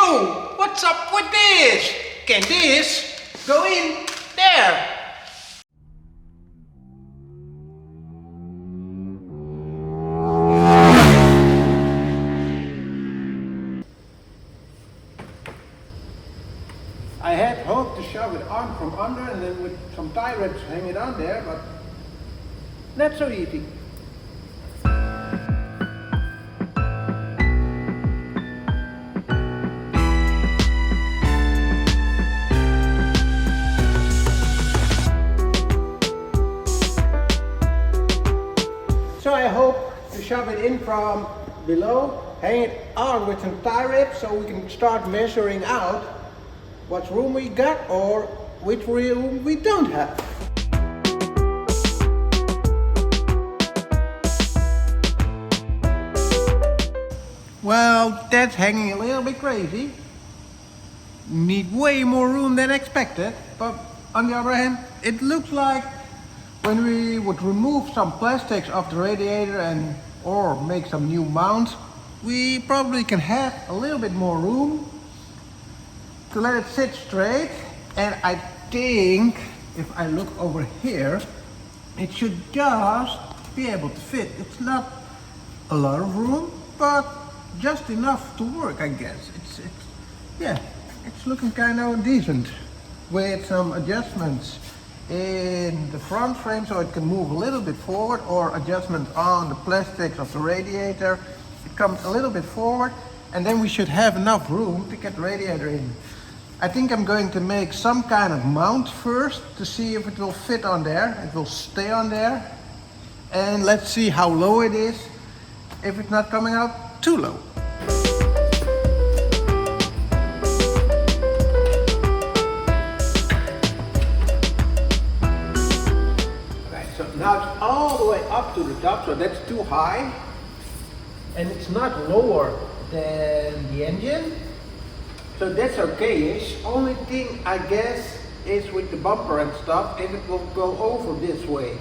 Yo, what's up with this? Can this go in there? I had hoped to shove it on from under and then with some tie wraps hang it on there, but not so easy. So I hope to shove it in from below, hang it on with some tie wraps so we can start measuring out what room we got or which room we don't have. Well, that's hanging a little bit crazy. Need way more room than expected, but on the other hand, it looks like when we would remove some plastics off the radiator and or make some new mounts, we probably can have a little bit more room to let it sit straight. And I think if I look over here, it should just be able to fit. It's not a lot of room, but just enough to work, I guess. It's looking kind of decent with some adjustments in the front frame so it can move a little bit forward, or adjustment on the plastics of the radiator. It comes a little bit forward, and then we should have enough room to get the radiator in. I think I'm going to make some kind of mount first to see if it will fit on there. It will stay on there, and let's see how low it is, if it's not coming out too low. Now it's all the way up to the top, so that's too high, and it's not lower than the engine, so that's okay-ish. Only thing I guess is with the bumper and stuff, if it will go over this way.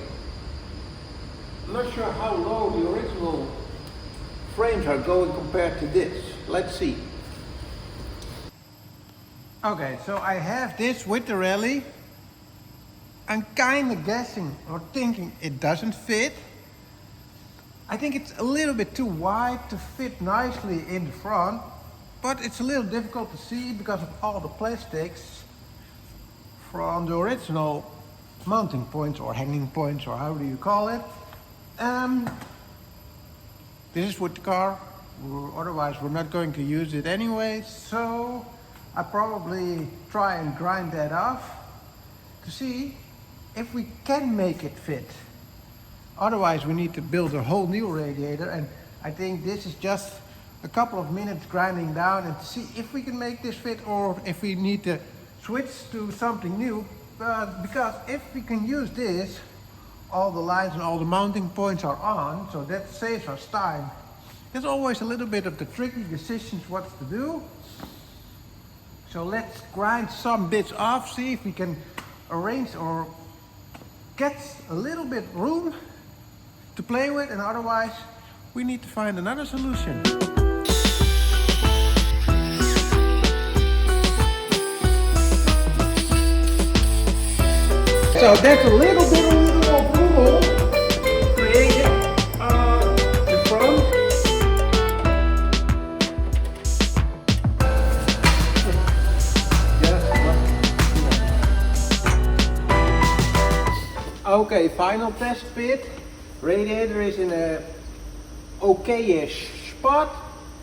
I'm not sure how low the original frames are going compared to this. Let's see. Okay, so I have this with the Rallye. I'm kind of guessing or thinking it doesn't fit. I think it's a little bit too wide to fit nicely in the front, but it's a little difficult to see because of all the plastics from the original mounting points or hanging points, or how do you call it. This is with the car, otherwise we're not going to use it anyway, so I probably try and grind that off to see if we can make it fit. Otherwise we need to build a whole new radiator, and I think this is just a couple of minutes grinding down and to see if we can make this fit, or if we need to switch to something new. Because if we can use this, all the lines and all the mounting points are on, so that saves us time. There's always a little bit of the tricky decisions what to do. So let's grind some bits off, see if we can arrange or get a little bit room to play with, and otherwise we need to find another solution. So that's a little bit of room created in front. Okay, final test fit. Radiator is in a okay-ish spot.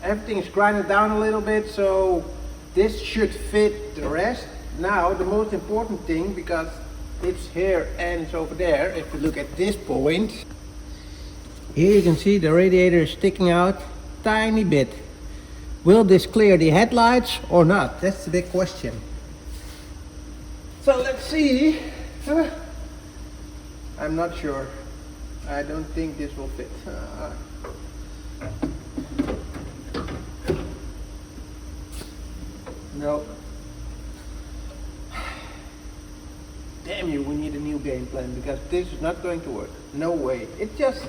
Everything is grinded down a little bit, so this should fit the rest. Now the most important thing, because it's here and it's over there, if you look at this point, here you can see the radiator is sticking out tiny bit. Will this clear the headlights or not? That's the big question. So let's see. I'm not sure. I don't think this will fit. No. Damn you, we need a new game plan, because this is not going to work. No way. It's just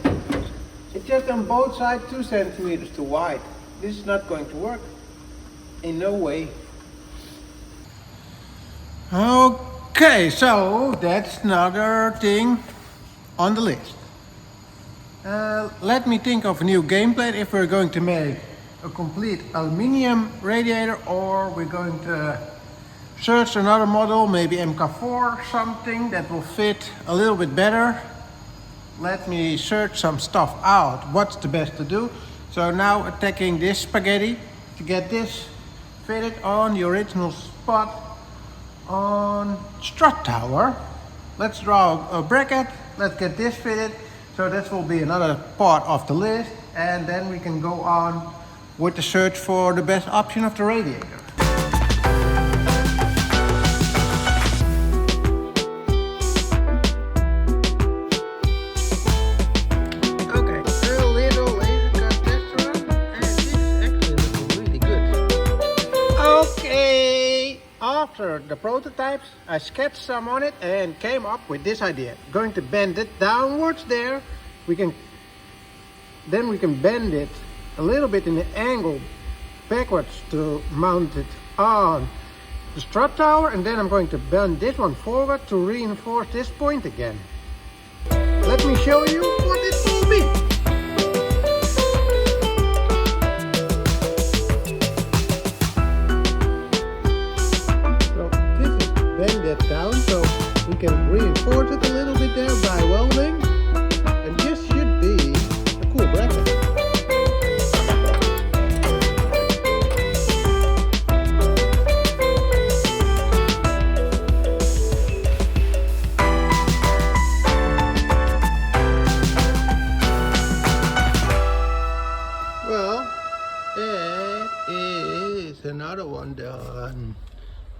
on both sides 2 centimeters too wide. This is not going to work. In no way. Okay, so that's another thing on the list. Let me think of a new game plan if we're going to make a complete aluminium radiator, or we're going to search another model, maybe MK4, something that will fit a little bit better. Let me search some stuff out, what's the best to do. So now attacking this spaghetti to get this fitted on the original spot on strut tower. Let's draw a bracket, let's get this fitted. So this will be another part of the list, and then we can go on with the search for the best option of the radiator. Okay, a little laser cut test run, and this is actually looking really good. Okay, after the prototypes, I sketched some on it and came up with this idea. Going to bend it downwards there. Then we can bend it a little bit in the angle backwards to mount it on the strut tower, and then I'm going to bend this one forward to reinforce this point again. Let me show you what it will be. So this is bend it down so we can reinforce it a little bit there by welding, and this should be a cool bracket. Another one done,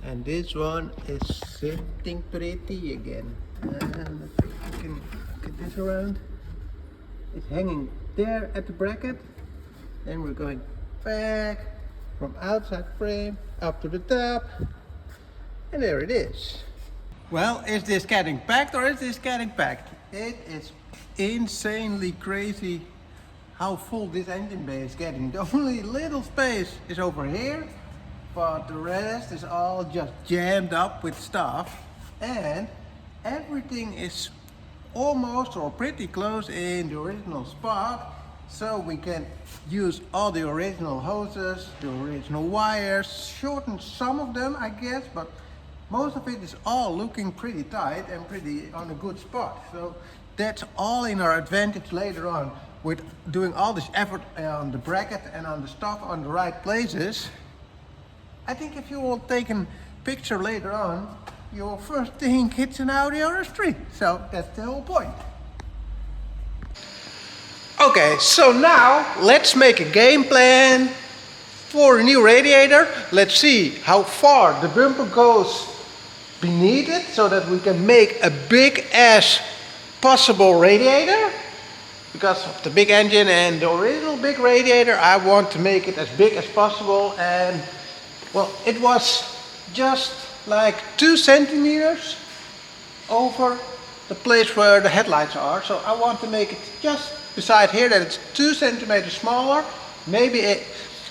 and this one is sitting pretty again. And let's see if we can get this around. It's hanging there at the bracket. Then we're going back from outside frame up to the top, and there it is. Well, is this getting packed or is this getting packed? It is insanely crazy how full this engine bay is getting. The only little space is over here, but the rest is all just jammed up with stuff, and everything is almost or pretty close in the original spot, so we can use all the original hoses, the original wires, shorten some of them I guess, but most of it is all looking pretty tight and pretty on a good spot. So that's all in our advantage later on with doing all this effort on the bracket and on the stuff on the right places. I think if you will take a picture later on, you'll first think it's an Audi RS3. So that's the whole point. Okay, so now let's make a game plan for a new radiator. Let's see how far the bumper goes beneath it so that we can make a big as possible radiator. Because of the big engine and the original big radiator, I want to make it as big as possible, and well, it was just like 2 centimeters over the place where the headlights are, so I want to make it just beside here that it's 2 centimeters smaller. Maybe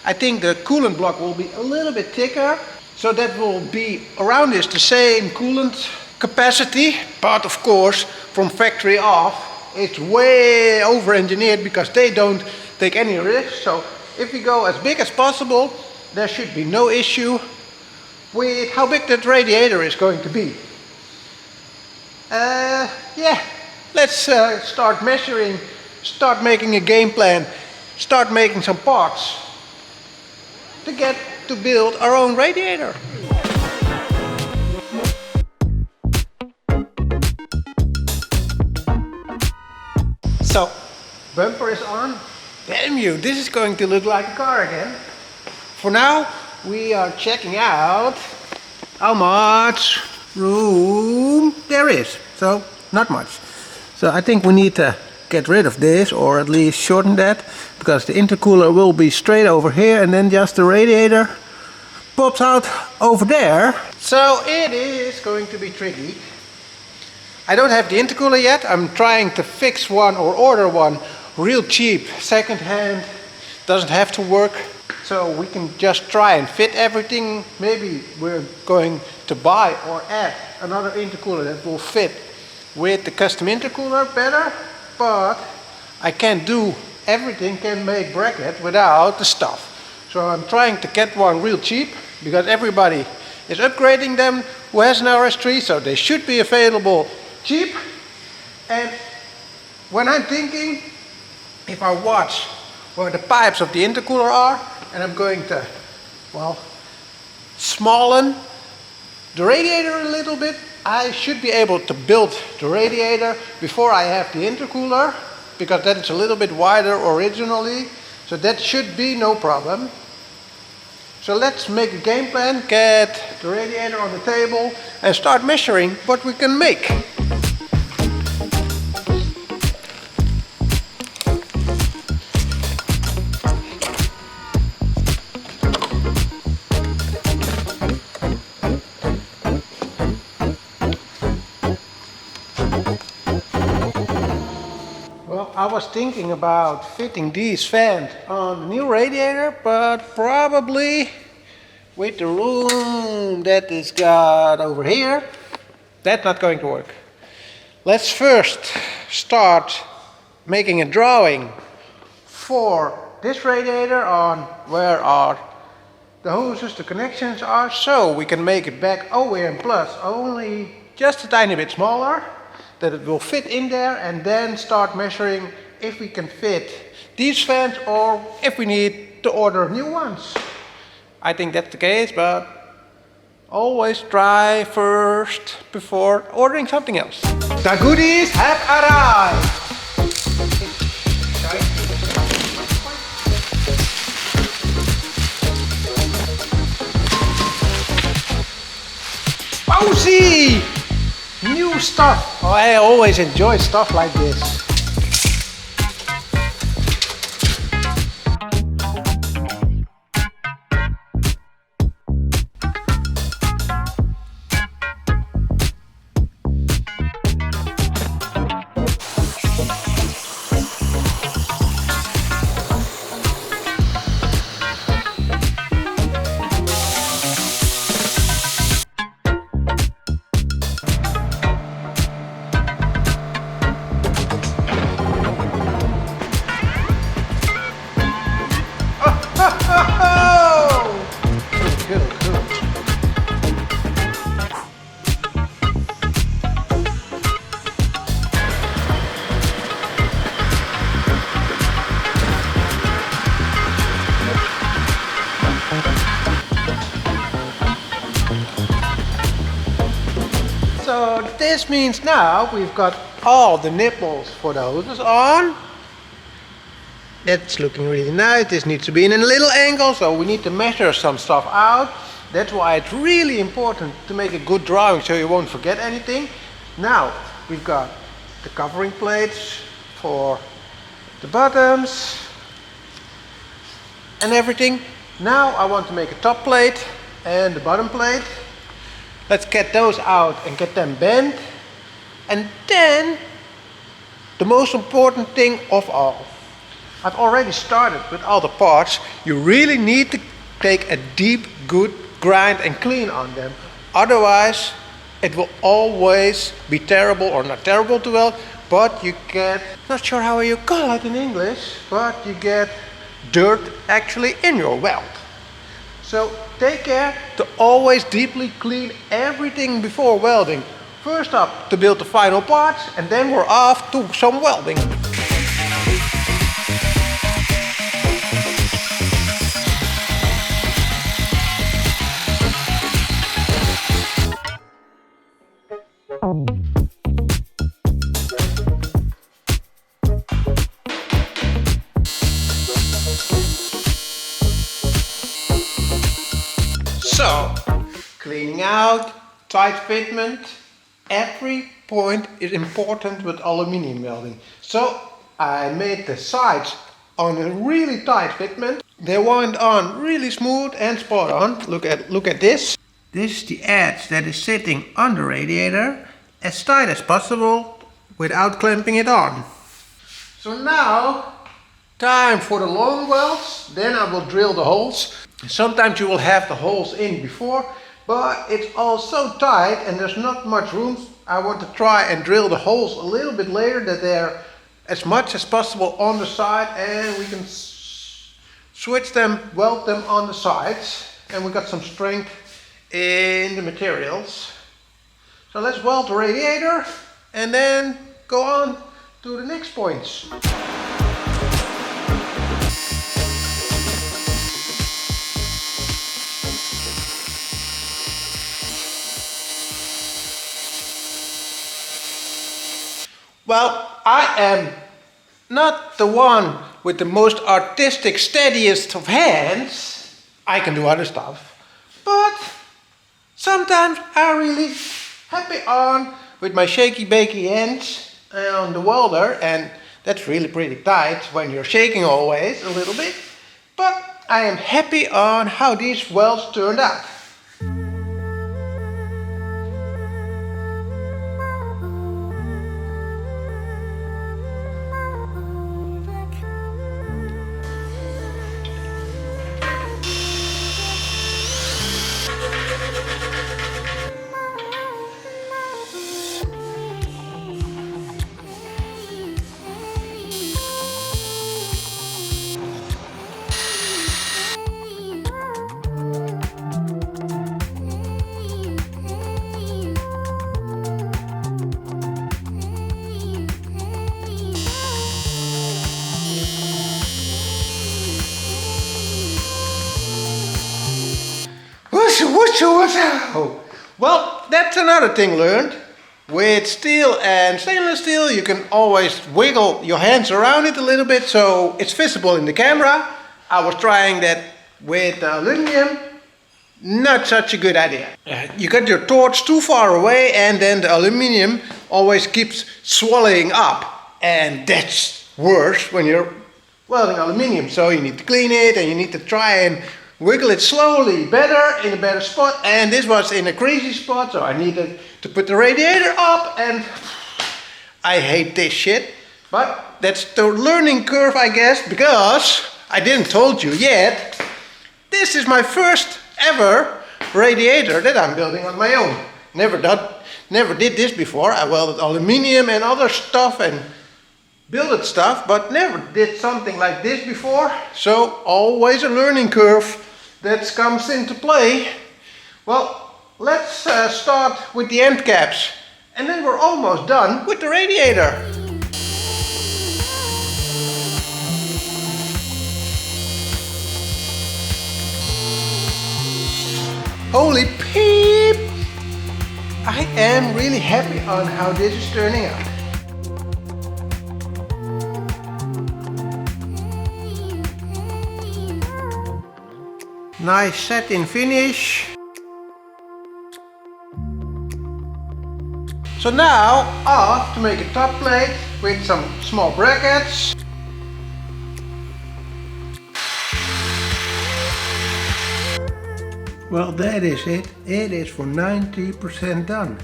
I think the coolant block will be a little bit thicker, so that will be around this the same coolant capacity, but of course from factory off it's way over engineered because they don't take any risks. So if we go as big as possible, there should be no issue with how big that radiator is going to be. Yeah, let's start measuring, start making a game plan, start making some parts to get to build our own radiator. So, bumper is on. Damn you, this is going to look like a car again. For now, we are checking out how much room there is. So, not much. So I think we need to get rid of this, or at least shorten that, because the intercooler will be straight over here and then just the radiator pops out over there. So it is going to be tricky. I don't have the intercooler yet. I'm trying to fix one or order one real cheap, second hand, doesn't have to work. so we can just try and fit everything. Maybe we're going to buy or add another intercooler that will fit with the custom intercooler better, but I can't do everything, can make brackets without the stuff. So I'm trying to get one real cheap, because everybody is upgrading them who has an RS3, so they should be available cheap. And when I'm thinking, if I watch where the pipes of the intercooler are, and I'm going to, well, smallen the radiator a little bit, I should be able to build the radiator before I have the intercooler, because that is a little bit wider originally, so that should be no problem. So let's make a game plan, get the radiator on the table and start measuring what we can make. I was thinking about fitting these fans on the new radiator, but probably with the room that is got over here, that's not going to work. Let's first start making a drawing for this radiator on where are the hoses, the connections are, so we can make it back OEM plus, only just a tiny bit smaller, that it will fit in there, and then start measuring if we can fit these fans or if we need to order new ones. I think that's the case, but always try first before ordering something else. The goodies have arrived! Posey! New stuff! Oh, I always enjoy stuff like this. So this means now we've got all the nipples for the hoses on. That's looking really nice. This needs to be in a little angle, so we need to measure some stuff out. That's why it's really important to make a good drawing so you won't forget anything. Now we've got the covering plates for the bottoms and everything. Now I want to make a top plate and the bottom plate. Let's get those out and get them bent. And then the most important thing of all, I've already started with all the parts. You really need to take a deep, good grind and clean on them. Otherwise, it will always be terrible, or not terrible to weld, but you get, not sure how you call it in English, but you get dirt actually in your weld. So take care to always deeply clean everything before welding. First up to build the final parts, and then we're off to some welding. So, cleaning out, tight fitment. Every point is important with aluminium welding. So I made the sides on a really tight fitment. They went on really smooth and spot on. Look at this. This is the edge that is sitting on the radiator, as tight as possible without clamping it on. So now time for the long welds. Then I will drill the holes. Sometimes you will have the holes in before, but it's all so tight and there's not much room. I want to try and drill the holes a little bit later, that they're as much as possible on the side, and we can switch them, weld them on the sides, and we got some strength in the materials. So let's weld the radiator and then go on to the next points. Well, I am not the one with the most artistic, steadiest of hands. I can do other stuff, but sometimes I'm really happy on with my shaky bakey hands on the welder, and that's really pretty tight when you're shaking always a little bit, but I am happy on how these welds turned out. Well, that's another thing learned. With steel and stainless steel, you can always wiggle your hands around it a little bit so it's visible in the camera. I was trying that with aluminum. Not such a good idea. You got your torch too far away and then the aluminum always keeps swallowing up. And that's worse when you're welding aluminum. So you need to clean it and you need to try and wiggle it slowly, better, in a better spot, and this was in a crazy spot, so I needed to put the radiator up, and I hate this shit. But that's the learning curve, I guess, because I didn't told you yet, this is my first ever radiator that I'm building on my own. Never did this before. I welded aluminium and other stuff and built stuff, but never did something like this before. So always a learning curve that comes into play. Well, let's start with the end caps, and then we're almost done with the radiator. Holy peep! I am really happy on how this is turning out. Nice satin finish. So now off to make a top plate with some small brackets. Well, that is it. It is for 90% done.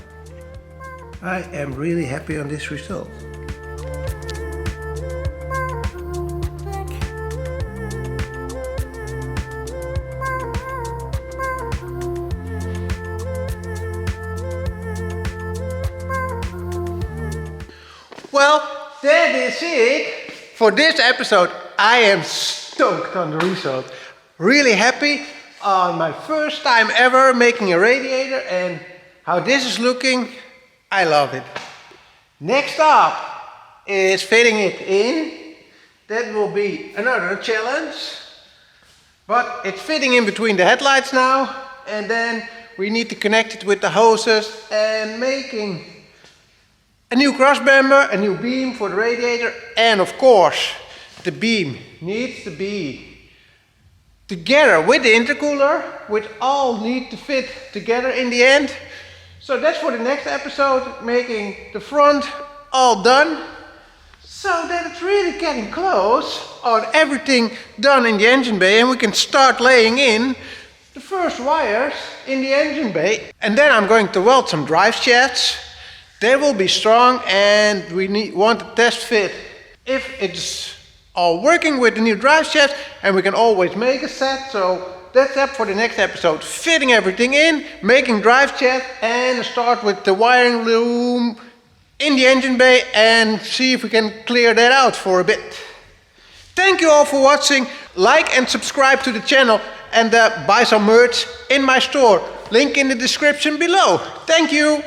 I am really happy on this result. Well, that is it for this episode. I am stoked on the result. Really happy on my first time ever making a radiator, and how this is looking. I love it. Next up is fitting it in. That will be another challenge. But it's fitting in between the headlights now, and then we need to connect it with the hoses and making a new crossmember, a new beam for the radiator, and of course the beam needs to be together with the intercooler, which all need to fit together in the end. So that's for the next episode, making the front all done, so that it's really getting close on everything done in the engine bay, and we can start laying in the first wires in the engine bay. And then I'm going to weld some drive shafts. They will be strong, and we want to test fit if it's are working with the new drive shaft, and we can always make a set. So that's up for the next episode. Fitting everything in, making drive shaft, and start with the wiring loom in the engine bay and see if we can clear that out for a bit. Thank you all for watching. Like and subscribe to the channel, and buy some merch in my store. Link in the description below. Thank you.